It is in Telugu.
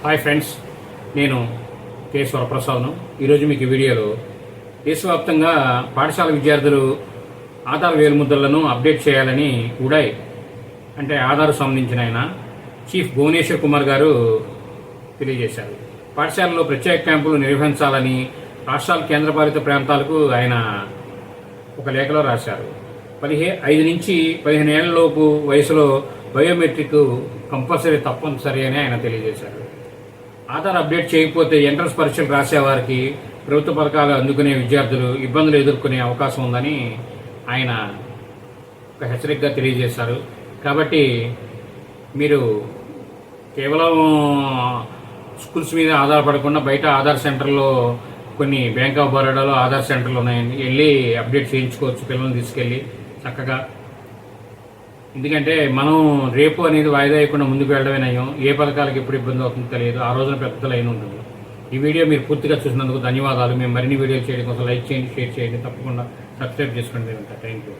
హాయ్ ఫ్రెండ్స్, నేను కె వరప్రసాద్ను. ఈరోజు మీకు ఈ వీడియోలో దేశవ్యాప్తంగా పాఠశాల విద్యార్థులు ఆధార్ వేలిముద్రలను అప్డేట్ చేయాలని ఉడాయ్ అంటే ఆధార్ సంబంధించిన ఆయన చీఫ్ భువనేశ్వర్ కుమార్ గారు తెలియజేశారు. పాఠశాలలో ప్రత్యేక క్యాంపులు నిర్వహించాలని రాష్ట్రాల కేంద్రపాలిత ప్రాంతాలకు ఆయన ఒక లేఖలో రాశారు. 5 నుంచి 15 ఏళ్లలోపు వయసులో బయోమెట్రిక్ కంపల్సరీ తప్పనిసరి అని ఆయన తెలియజేశారు. ఆధార్ అప్డేట్ చేయకపోతే ఎంట్రన్స్ పరీక్షలు రాసేవారికి, ప్రభుత్వ పథకాలు అందుకునే విద్యార్థులు ఇబ్బందులు ఎదుర్కొనే అవకాశం ఉందని ఆయన ఒక హెచ్చరికగా తెలియజేశారు. కాబట్టి మీరు కేవలం స్కూల్స్ మీద ఆధారపడకుండా బయట ఆధార్ సెంటర్లో కొన్ని బ్యాంక్ ఆఫ్ బరోడాలో ఆధార్ సెంటర్లు ఉన్నాయండి, వెళ్ళి అప్డేట్ చేయించుకోవచ్చు పిల్లల్ని తీసుకెళ్ళి చక్కగా. ఎందుకంటే మనం రేపు అనేది వాయిదా వేయకుండా ముందుకు వెళ్ళడమే నయం. ఏ పథకాలకు ఎప్పుడు ఇబ్బంది అవుతుందో తెలియదు, ఆ రోజున పెద్ద లైన్ ఉంటుంది. ఈ వీడియో మీరు పూర్తిగా చూసినందుకు ధన్యవాదాలు. మేము మరిన్ని వీడియోలు చేయడం కోసం లైక్ చేయండి, షేర్ చేయండి, తప్పకుండా సబ్స్క్రైబ్ చేసుకోండి. Thank you.